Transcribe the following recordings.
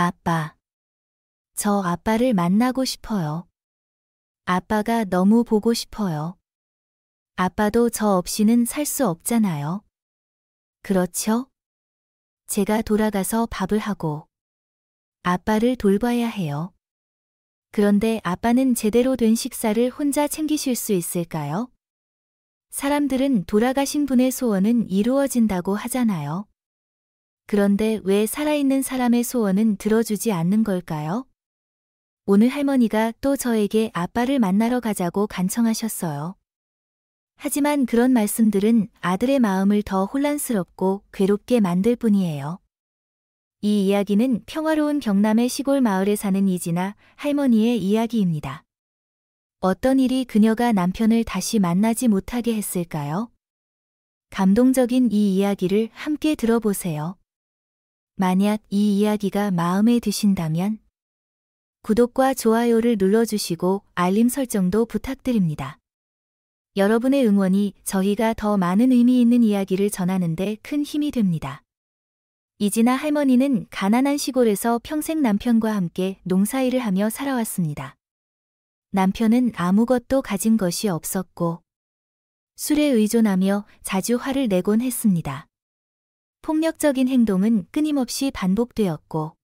아빠. 저 아빠를 만나고 싶어요. 아빠가 너무 보고 싶어요. 아빠도 저 없이는 살 수 없잖아요. 그렇죠? 제가 돌아가서 밥을 하고 아빠를 돌봐야 해요. 그런데 아빠는 제대로 된 식사를 혼자 챙기실 수 있을까요? 사람들은 돌아가신 분의 소원은 이루어진다고 하잖아요. 그런데 왜 살아있는 사람의 소원은 들어주지 않는 걸까요? 오늘 할머니가 또 저에게 아빠를 만나러 가자고 간청하셨어요. 하지만 그런 말씀들은 아들의 마음을 더 혼란스럽고 괴롭게 만들 뿐이에요. 이 이야기는 평화로운 경남의 시골 마을에 사는 이진아 할머니의 이야기입니다. 어떤 일이 그녀가 남편을 다시 만나지 못하게 했을까요? 감동적인 이 이야기를 함께 들어보세요. 만약 이 이야기가 마음에 드신다면 구독과 좋아요를 눌러주시고 알림 설정도 부탁드립니다. 여러분의 응원이 저희가 더 많은 의미 있는 이야기를 전하는 데 큰 힘이 됩니다. 이진아 할머니는 가난한 시골에서 평생 남편과 함께 농사일을 하며 살아왔습니다. 남편은 아무것도 가진 것이 없었고 술에 의존하며 자주 화를 내곤 했습니다. 폭력적인 행동은 끊임없이 반복되었고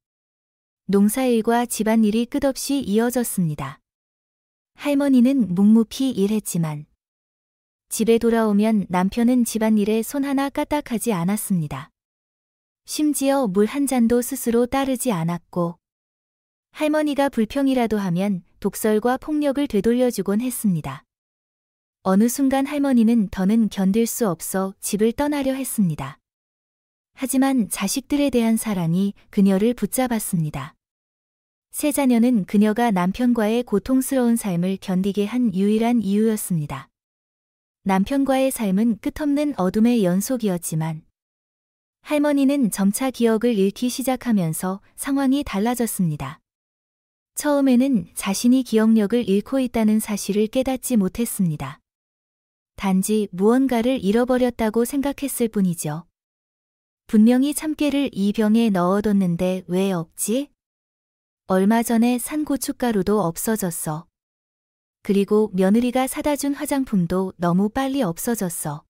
농사일과 집안일이 끝없이 이어졌습니다. 할머니는 묵묵히 일했지만 집에 돌아오면 남편은 집안일에 손 하나 까딱하지 않았습니다. 심지어 물 한 잔도 스스로 따르지 않았고 할머니가 불평이라도 하면 독설과 폭력을 되돌려주곤 했습니다. 어느 순간 할머니는 더는 견딜 수 없어 집을 떠나려 했습니다. 하지만 자식들에 대한 사랑이 그녀를 붙잡았습니다. 세 자녀는 그녀가 남편과의 고통스러운 삶을 견디게 한 유일한 이유였습니다. 남편과의 삶은 끝없는 어둠의 연속이었지만 할머니는 점차 기억을 잃기 시작하면서 상황이 달라졌습니다. 처음에는 자신이 기억력을 잃고 있다는 사실을 깨닫지 못했습니다. 단지 무언가를 잃어버렸다고 생각했을 뿐이죠. 분명히 참깨를 이 병에 넣어뒀는데 왜 없지? 얼마 전에 산 고춧가루도 없어졌어. 그리고 며느리가 사다 준 화장품도 너무 빨리 없어졌어.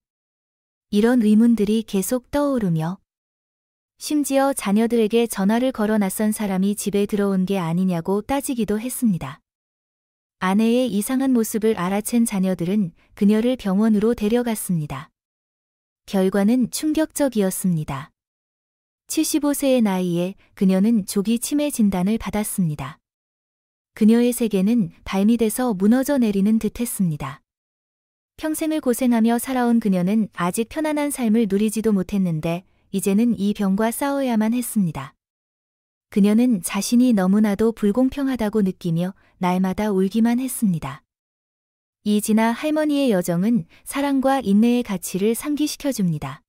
이런 의문들이 계속 떠오르며 심지어 자녀들에게 전화를 걸어 낯선 사람이 집에 들어온 게 아니냐고 따지기도 했습니다. 아내의 이상한 모습을 알아챈 자녀들은 그녀를 병원으로 데려갔습니다. 결과는 충격적이었습니다. 75세의 나이에 그녀는 조기 치매 진단을 받았습니다. 그녀의 세계는 발밑에서 무너져 내리는 듯했습니다. 평생을 고생하며 살아온 그녀는 아직 편안한 삶을 누리지도 못했는데 이제는 이 병과 싸워야만 했습니다. 그녀는 자신이 너무나도 불공평하다고 느끼며 날마다 울기만 했습니다. 이진아 할머니의 여정은 사랑과 인내의 가치를 상기시켜줍니다.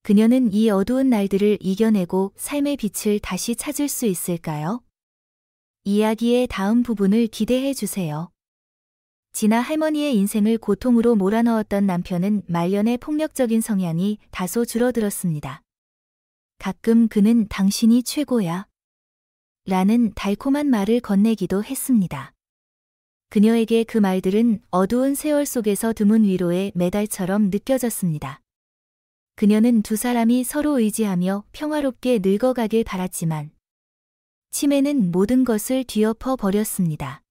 그녀는 이 어두운 날들을 이겨내고 삶의 빛을 다시 찾을 수 있을까요? 이야기의 다음 부분을 기대해 주세요. 진아 할머니의 인생을 고통으로 몰아넣었던 남편은 말년의 폭력적인 성향이 다소 줄어들었습니다. 가끔 그는 당신이 최고야 라는 달콤한 말을 건네기도 했습니다. 그녀에게 그 말들은 어두운 세월 속에서 드문 위로의 메달처럼 느껴졌습니다. 그녀는 두 사람이 서로 의지하며 평화롭게 늙어가길 바랐지만 치매는 모든 것을 뒤엎어 버렸습니다.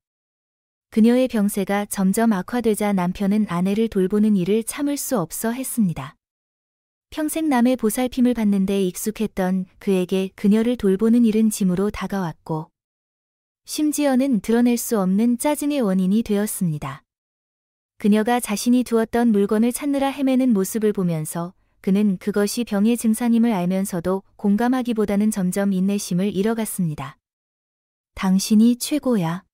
그녀의 병세가 점점 악화되자 남편은 아내를 돌보는 일을 참을 수 없어 했습니다. 평생 남의 보살핌을 받는 데 익숙했던 그에게 그녀를 돌보는 일은 짐으로 다가왔고 심지어는 드러낼 수 없는 짜증의 원인이 되었습니다. 그녀가 자신이 두었던 물건을 찾느라 헤매는 모습을 보면서 그는 그것이 병의 증상임을 알면서도 공감하기보다는 점점 인내심을 잃어갔습니다. 당신이 최고야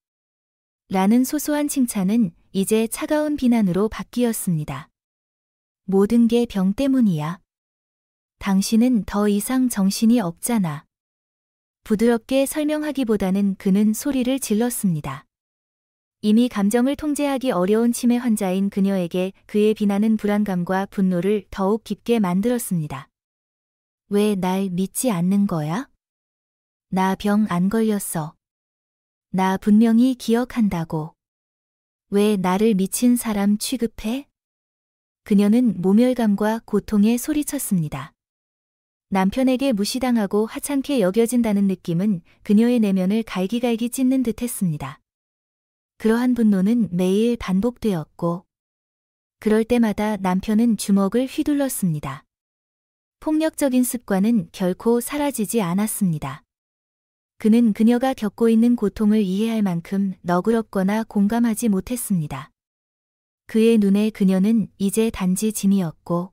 라는 소소한 칭찬은 이제 차가운 비난으로 바뀌었습니다. 모든 게 병 때문이야. 당신은 더 이상 정신이 없잖아. 부드럽게 설명하기보다는 그는 소리를 질렀습니다. 이미 감정을 통제하기 어려운 치매 환자인 그녀에게 그의 비난은 불안감과 분노를 더욱 깊게 만들었습니다. 왜 날 믿지 않는 거야? 나 병 안 걸렸어. 나 분명히 기억한다고. 왜 나를 미친 사람 취급해? 그녀는 모멸감과 고통에 소리쳤습니다. 남편에게 무시당하고 하찮게 여겨진다는 느낌은 그녀의 내면을 갈기갈기 찢는 듯 했습니다. 그러한 분노는 매일 반복되었고, 그럴 때마다 남편은 주먹을 휘둘렀습니다. 폭력적인 습관은 결코 사라지지 않았습니다. 그는 그녀가 겪고 있는 고통을 이해할 만큼 너그럽거나 공감하지 못했습니다. 그의 눈에 그녀는 이제 단지 짐이었고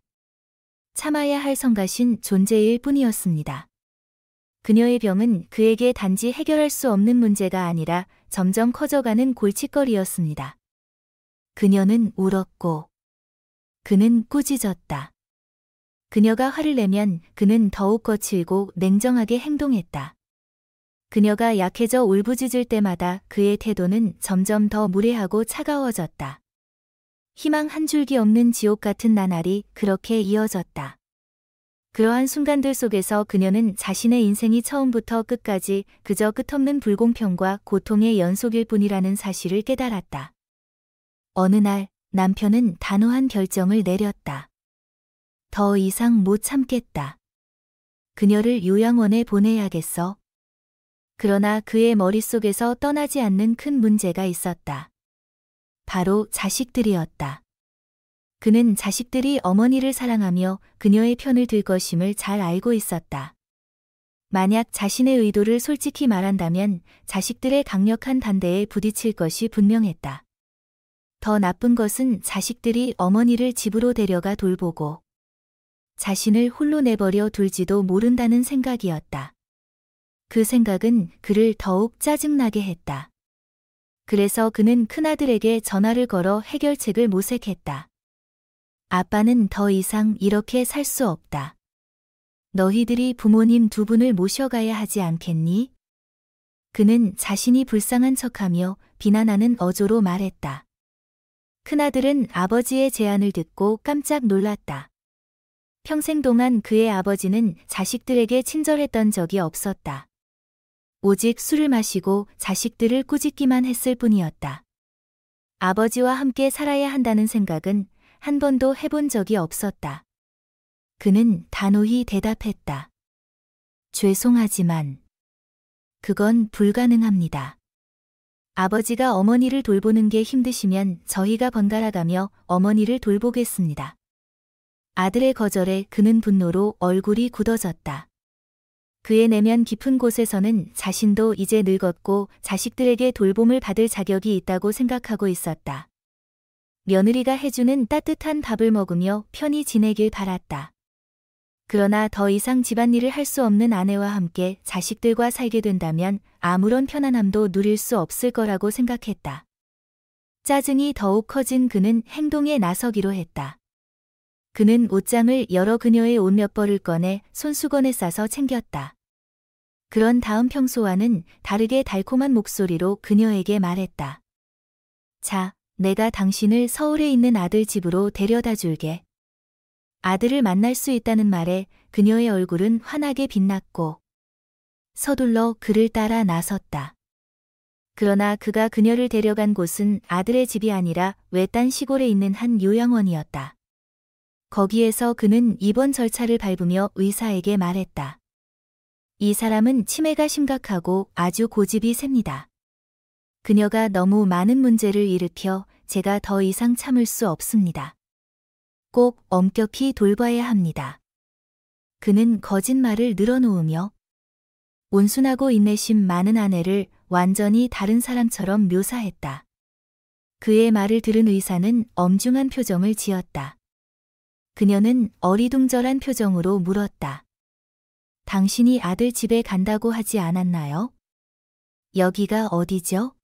참아야 할 성가신 존재일 뿐이었습니다. 그녀의 병은 그에게 단지 해결할 수 없는 문제가 아니라 점점 커져가는 골칫거리였습니다. 그녀는 울었고 그는 꾸짖었다. 그녀가 화를 내면 그는 더욱 거칠고 냉정하게 행동했다. 그녀가 약해져 울부짖을 때마다 그의 태도는 점점 더 무례하고 차가워졌다. 희망 한 줄기 없는 지옥 같은 나날이 그렇게 이어졌다. 그러한 순간들 속에서 그녀는 자신의 인생이 처음부터 끝까지 그저 끝없는 불공평과 고통의 연속일 뿐이라는 사실을 깨달았다. 어느 날 남편은 단호한 결정을 내렸다. 더 이상 못 참겠다. 그녀를 요양원에 보내야겠어. 그러나 그의 머릿속에서 떠나지 않는 큰 문제가 있었다. 바로 자식들이었다. 그는 자식들이 어머니를 사랑하며 그녀의 편을 들 것임을 잘 알고 있었다. 만약 자신의 의도를 솔직히 말한다면 자식들의 강력한 반대에 부딪힐 것이 분명했다. 더 나쁜 것은 자식들이 어머니를 집으로 데려가 돌보고 자신을 홀로 내버려 둘지도 모른다는 생각이었다. 그 생각은 그를 더욱 짜증나게 했다. 그래서 그는 큰아들에게 전화를 걸어 해결책을 모색했다. 아빠는 더 이상 이렇게 살 수 없다. 너희들이 부모님 두 분을 모셔가야 하지 않겠니? 그는 자신이 불쌍한 척하며 비난하는 어조로 말했다. 큰아들은 아버지의 제안을 듣고 깜짝 놀랐다. 평생 동안 그의 아버지는 자식들에게 친절했던 적이 없었다. 오직 술을 마시고 자식들을 꾸짖기만 했을 뿐이었다. 아버지와 함께 살아야 한다는 생각은 한 번도 해본 적이 없었다. 그는 단호히 대답했다. 죄송하지만 그건 불가능합니다. 아버지가 어머니를 돌보는 게 힘드시면 저희가 번갈아가며 어머니를 돌보겠습니다. 아들의 거절에 그는 분노로 얼굴이 굳어졌다. 그의 내면 깊은 곳에서는 자신도 이제 늙었고 자식들에게 돌봄을 받을 자격이 있다고 생각하고 있었다. 며느리가 해주는 따뜻한 밥을 먹으며 편히 지내길 바랐다. 그러나 더 이상 집안일을 할 수 없는 아내와 함께 자식들과 살게 된다면 아무런 편안함도 누릴 수 없을 거라고 생각했다. 짜증이 더욱 커진 그는 행동에 나서기로 했다. 그는 옷장을 열어 그녀의 옷 몇 벌을 꺼내 손수건에 싸서 챙겼다. 그런 다음 평소와는 다르게 달콤한 목소리로 그녀에게 말했다. 자, 내가 당신을 서울에 있는 아들 집으로 데려다 줄게. 아들을 만날 수 있다는 말에 그녀의 얼굴은 환하게 빛났고 서둘러 그를 따라 나섰다. 그러나 그가 그녀를 데려간 곳은 아들의 집이 아니라 외딴 시골에 있는 한 요양원이었다. 거기에서 그는 입원 절차를 밟으며 의사에게 말했다. 이 사람은 치매가 심각하고 아주 고집이 셉니다. 그녀가 너무 많은 문제를 일으켜 제가 더 이상 참을 수 없습니다. 꼭 엄격히 돌봐야 합니다. 그는 거짓말을 늘어놓으며 온순하고 인내심 많은 아내를 완전히 다른 사람처럼 묘사했다. 그의 말을 들은 의사는 엄중한 표정을 지었다. 그녀는 어리둥절한 표정으로 물었다. 당신이 아들 집에 간다고 하지 않았나요? 여기가 어디죠?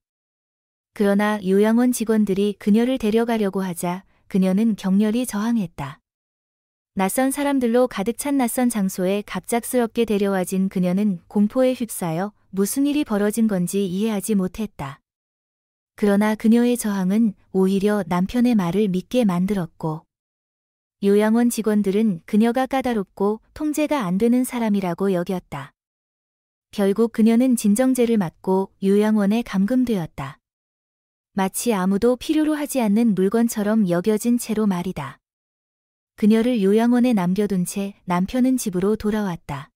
그러나 요양원 직원들이 그녀를 데려가려고 하자 그녀는 격렬히 저항했다. 낯선 사람들로 가득 찬 낯선 장소에 갑작스럽게 데려와진 그녀는 공포에 휩싸여 무슨 일이 벌어진 건지 이해하지 못했다. 그러나 그녀의 저항은 오히려 남편의 말을 믿게 만들었고 요양원 직원들은 그녀가 까다롭고 통제가 안 되는 사람이라고 여겼다. 결국 그녀는 진정제를 맞고 요양원에 감금되었다. 마치 아무도 필요로 하지 않는 물건처럼 여겨진 채로 말이다. 그녀를 요양원에 남겨둔 채 남편은 집으로 돌아왔다.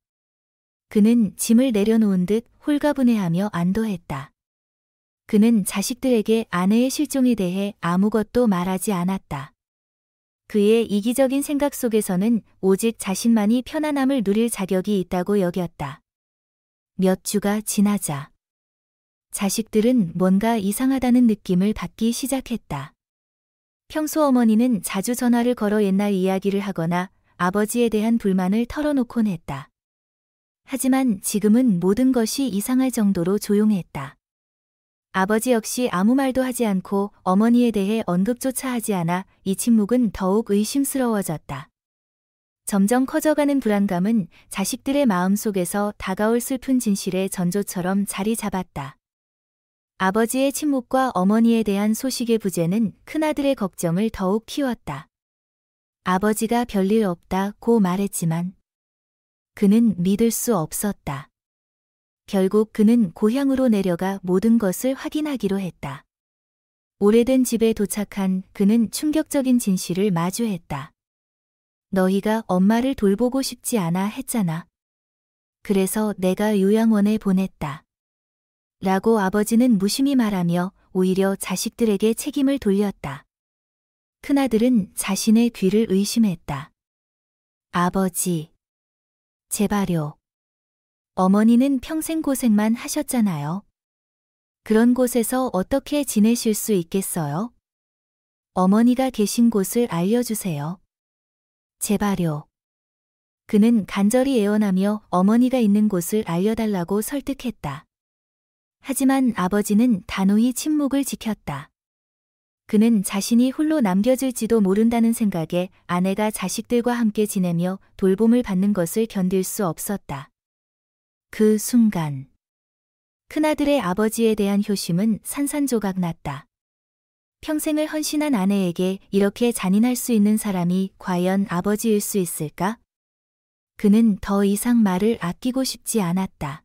그는 짐을 내려놓은 듯 홀가분해하며 안도했다. 그는 자식들에게 아내의 실종에 대해 아무것도 말하지 않았다. 그의 이기적인 생각 속에서는 오직 자신만이 편안함을 누릴 자격이 있다고 여겼다. 몇 주가 지나자 자식들은 뭔가 이상하다는 느낌을 받기 시작했다. 평소 어머니는 자주 전화를 걸어 옛날 이야기를 하거나 아버지에 대한 불만을 털어놓곤 했다. 하지만 지금은 모든 것이 이상할 정도로 조용했다. 아버지 역시 아무 말도 하지 않고 어머니에 대해 언급조차 하지 않아 이 침묵은 더욱 의심스러워졌다. 점점 커져가는 불안감은 자식들의 마음속에서 다가올 슬픈 진실의 전조처럼 자리 잡았다. 아버지의 침묵과 어머니에 대한 소식의 부재는 큰아들의 걱정을 더욱 키웠다. 아버지가 별일 없다고 말했지만 그는 믿을 수 없었다. 결국 그는 고향으로 내려가 모든 것을 확인하기로 했다. 오래된 집에 도착한 그는 충격적인 진실을 마주했다. 너희가 엄마를 돌보고 싶지 않아 했잖아. 그래서 내가 요양원에 보냈다. 라고 아버지는 무심히 말하며 오히려 자식들에게 책임을 돌렸다. 큰아들은 자신의 귀를 의심했다. 아버지, 제발요. 어머니는 평생 고생만 하셨잖아요. 그런 곳에서 어떻게 지내실 수 있겠어요? 어머니가 계신 곳을 알려주세요. 제발요. 그는 간절히 애원하며 어머니가 있는 곳을 알려달라고 설득했다. 하지만 아버지는 단호히 침묵을 지켰다. 그는 자신이 홀로 남겨질지도 모른다는 생각에 아내가 자식들과 함께 지내며 돌봄을 받는 것을 견딜 수 없었다. 그 순간 큰아들의 아버지에 대한 효심은 산산조각 났다. 평생을 헌신한 아내에게 이렇게 잔인할 수 있는 사람이 과연 아버지일 수 있을까? 그는 더 이상 말을 아끼고 싶지 않았다.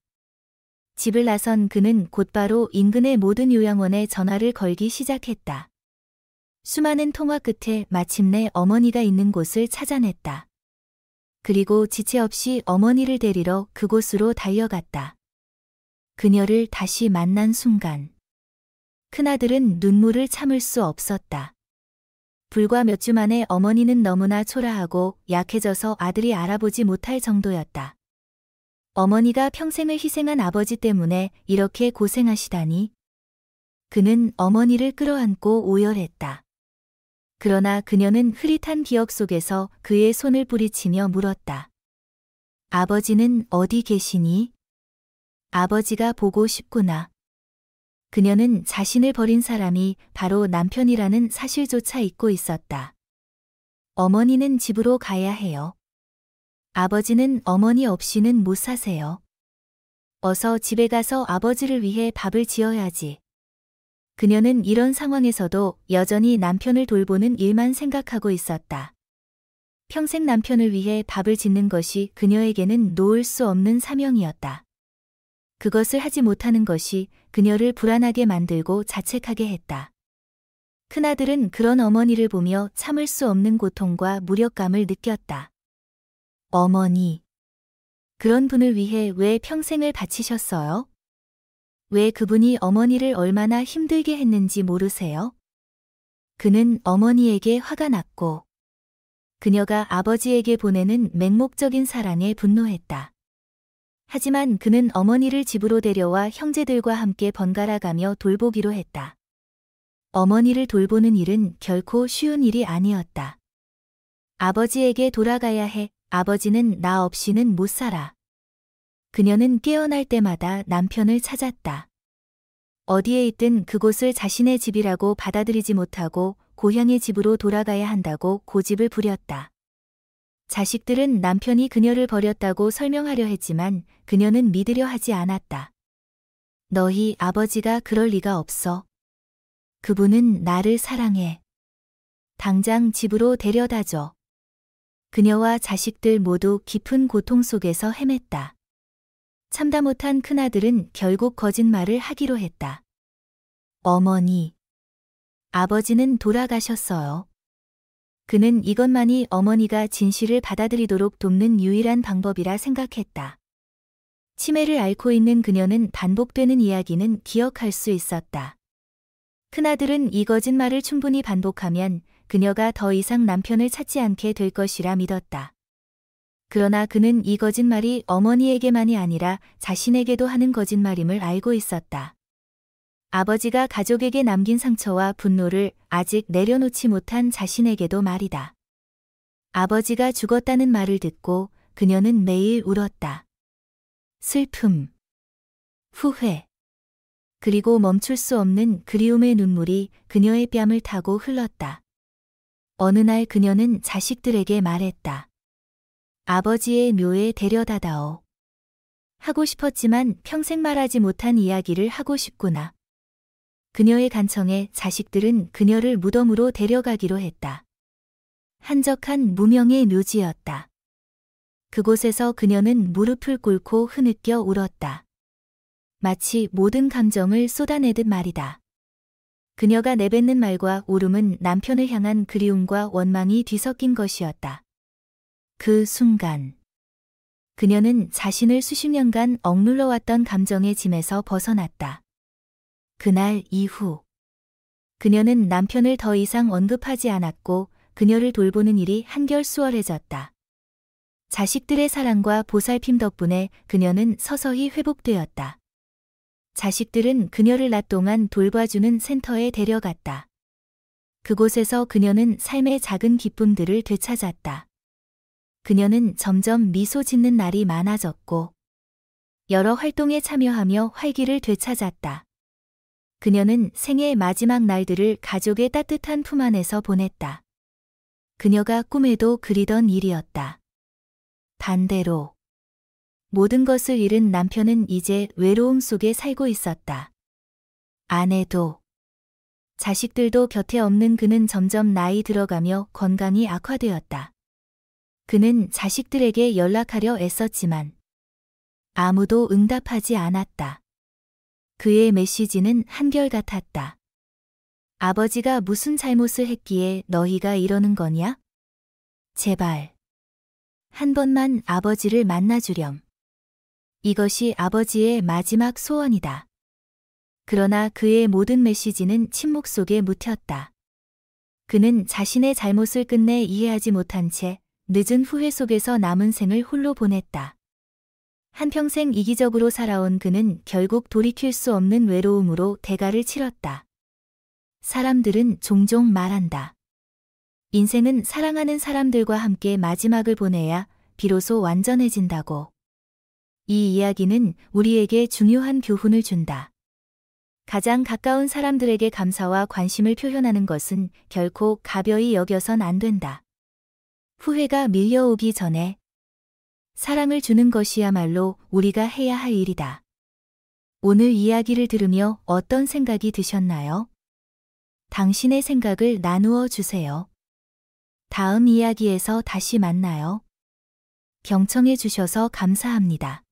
집을 나선 그는 곧바로 인근의 모든 요양원에 전화를 걸기 시작했다. 수많은 통화 끝에 마침내 어머니가 있는 곳을 찾아냈다. 그리고 지체 없이 어머니를 데리러 그곳으로 달려갔다. 그녀를 다시 만난 순간 큰아들은 눈물을 참을 수 없었다. 불과 몇 주 만에 어머니는 너무나 초라하고 약해져서 아들이 알아보지 못할 정도였다. 어머니가 평생을 희생한 아버지 때문에 이렇게 고생하시다니. 그는 어머니를 끌어안고 오열했다. 그러나 그녀는 흐릿한 기억 속에서 그의 손을 뿌리치며 물었다. 아버지는 어디 계시니? 아버지가 보고 싶구나. 그녀는 자신을 버린 사람이 바로 남편이라는 사실조차 잊고 있었다. 어머니는 집으로 가야 해요. 아버지는 어머니 없이는 못 사세요. 어서 집에 가서 아버지를 위해 밥을 지어야지. 그녀는 이런 상황에서도 여전히 남편을 돌보는 일만 생각하고 있었다. 평생 남편을 위해 밥을 짓는 것이 그녀에게는 놓을 수 없는 사명이었다. 그것을 하지 못하는 것이 그녀를 불안하게 만들고 자책하게 했다. 큰아들은 그런 어머니를 보며 참을 수 없는 고통과 무력감을 느꼈다. 어머니, 그런 분을 위해 왜 평생을 바치셨어요? 왜 그분이 어머니를 얼마나 힘들게 했는지 모르세요? 그는 어머니에게 화가 났고 그녀가 아버지에게 보내는 맹목적인 사랑에 분노했다. 하지만 그는 어머니를 집으로 데려와 형제들과 함께 번갈아 가며 돌보기로 했다. 어머니를 돌보는 일은 결코 쉬운 일이 아니었다. 아버지에게 돌아가야 해. 아버지는 나 없이는 못 살아. 그녀는 깨어날 때마다 남편을 찾았다. 어디에 있든 그곳을 자신의 집이라고 받아들이지 못하고 고향의 집으로 돌아가야 한다고 고집을 부렸다. 자식들은 남편이 그녀를 버렸다고 설명하려 했지만 그녀는 믿으려 하지 않았다. 너희 아버지가 그럴 리가 없어. 그분은 나를 사랑해. 당장 집으로 데려다줘. 그녀와 자식들 모두 깊은 고통 속에서 헤맸다. 참다 못한 큰아들은 결국 거짓말을 하기로 했다. 어머니. 아버지는 돌아가셨어요. 그는 이것만이 어머니가 진실을 받아들이도록 돕는 유일한 방법이라 생각했다. 치매를 앓고 있는 그녀는 반복되는 이야기는 기억할 수 있었다. 큰아들은 이 거짓말을 충분히 반복하면 그녀가 더 이상 남편을 찾지 않게 될 것이라 믿었다. 그러나 그는 이 거짓말이 어머니에게만이 아니라 자신에게도 하는 거짓말임을 알고 있었다. 아버지가 가족에게 남긴 상처와 분노를 아직 내려놓지 못한 자신에게도 말이다. 아버지가 죽었다는 말을 듣고 그녀는 매일 울었다. 슬픔, 후회, 그리고 멈출 수 없는 그리움의 눈물이 그녀의 뺨을 타고 흘렀다. 어느 날 그녀는 자식들에게 말했다. 아버지의 묘에 데려다다오. 하고 싶었지만 평생 말하지 못한 이야기를 하고 싶구나. 그녀의 간청에 자식들은 그녀를 무덤으로 데려가기로 했다. 한적한 무명의 묘지였다. 그곳에서 그녀는 무릎을 꿇고 흐느껴 울었다. 마치 모든 감정을 쏟아내듯 말이다. 그녀가 내뱉는 말과 울음은 남편을 향한 그리움과 원망이 뒤섞인 것이었다. 그 순간 그녀는 자신을 수십 년간 억눌러왔던 감정의 짐에서 벗어났다. 그날 이후 그녀는 남편을 더 이상 언급하지 않았고 그녀를 돌보는 일이 한결 수월해졌다. 자식들의 사랑과 보살핌 덕분에 그녀는 서서히 회복되었다. 자식들은 그녀를 낮 동안 돌봐주는 센터에 데려갔다. 그곳에서 그녀는 삶의 작은 기쁨들을 되찾았다. 그녀는 점점 미소 짓는 날이 많아졌고 여러 활동에 참여하며 활기를 되찾았다. 그녀는 생애의 마지막 날들을 가족의 따뜻한 품 안에서 보냈다. 그녀가 꿈에도 그리던 일이었다. 반대로 모든 것을 잃은 남편은 이제 외로움 속에 살고 있었다. 아내도, 자식들도 곁에 없는 그는 점점 나이 들어가며 건강이 악화되었다. 그는 자식들에게 연락하려 애썼지만 아무도 응답하지 않았다. 그의 메시지는 한결같았다. 아버지가 무슨 잘못을 했기에 너희가 이러는 거냐? 제발. 한 번만 아버지를 만나주렴. 이것이 아버지의 마지막 소원이다. 그러나 그의 모든 메시지는 침묵 속에 묻혔다. 그는 자신의 잘못을 끝내 이해하지 못한 채 늦은 후회 속에서 남은 생을 홀로 보냈다. 한평생 이기적으로 살아온 그는 결국 돌이킬 수 없는 외로움으로 대가를 치렀다. 사람들은 종종 말한다. 인생은 사랑하는 사람들과 함께 마지막을 보내야 비로소 완전해진다고. 이 이야기는 우리에게 중요한 교훈을 준다. 가장 가까운 사람들에게 감사와 관심을 표현하는 것은 결코 가벼이 여겨선 안 된다. 후회가 밀려오기 전에 사랑을 주는 것이야말로 우리가 해야 할 일이다. 오늘 이야기를 들으며 어떤 생각이 드셨나요? 당신의 생각을 나누어 주세요. 다음 이야기에서 다시 만나요. 경청해 주셔서 감사합니다.